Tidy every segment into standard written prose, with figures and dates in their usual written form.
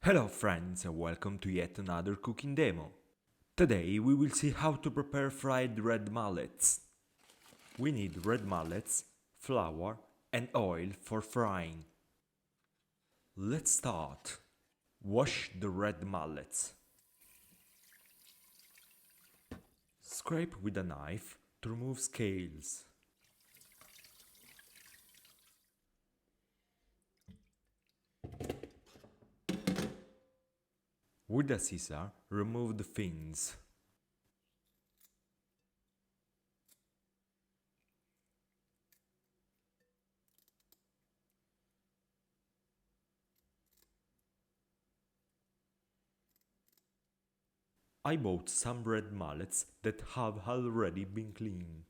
Hello friends and welcome to yet another cooking demo. Today we will see how to prepare fried red mullets. We need red mullets, flour and oil for frying. Let's start. Wash the red mullets. Scrape with a knife to remove scales. With a scissor, remove the fins. I bought some red mullets that have already been cleaned.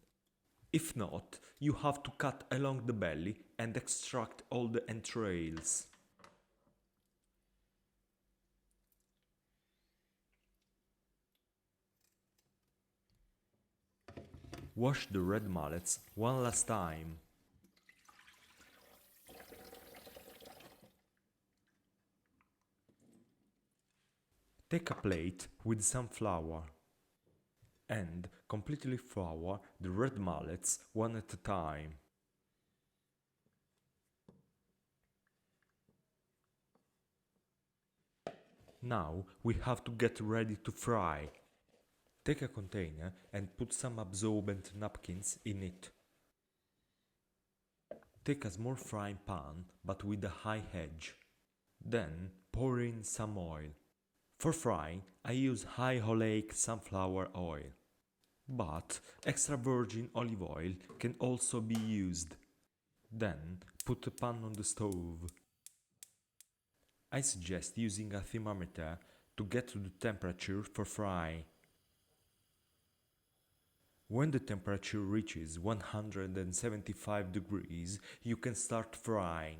If not, you have to cut along the belly and extract all the entrails. Wash the red mullets one last time. Take a plate with some flour and completely flour the red mullets one at a time. Now we have to get ready to fry. Take a container and put some absorbent napkins in it. Take a small frying pan but with a high edge. Then pour in some oil. For frying I use high oleic sunflower oil. But extra virgin olive oil can also be used. Then put the pan on the stove. I suggest using a thermometer to get to the temperature for frying. When the temperature reaches 175 degrees, you can start frying.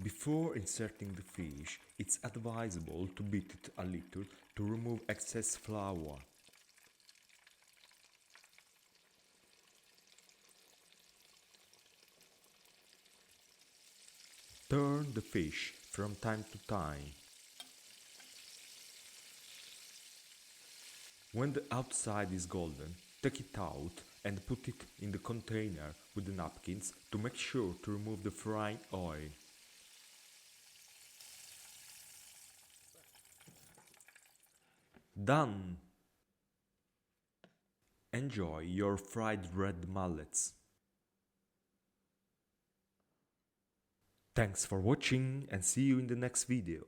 Before inserting the fish, it's advisable to beat it a little to remove excess flour. Turn the fish from time to time. When the outside is golden, take it out and put it in the container with the napkins to make sure to remove the frying oil. Done! Enjoy your fried red mullets. Thanks for watching and see you in the next video.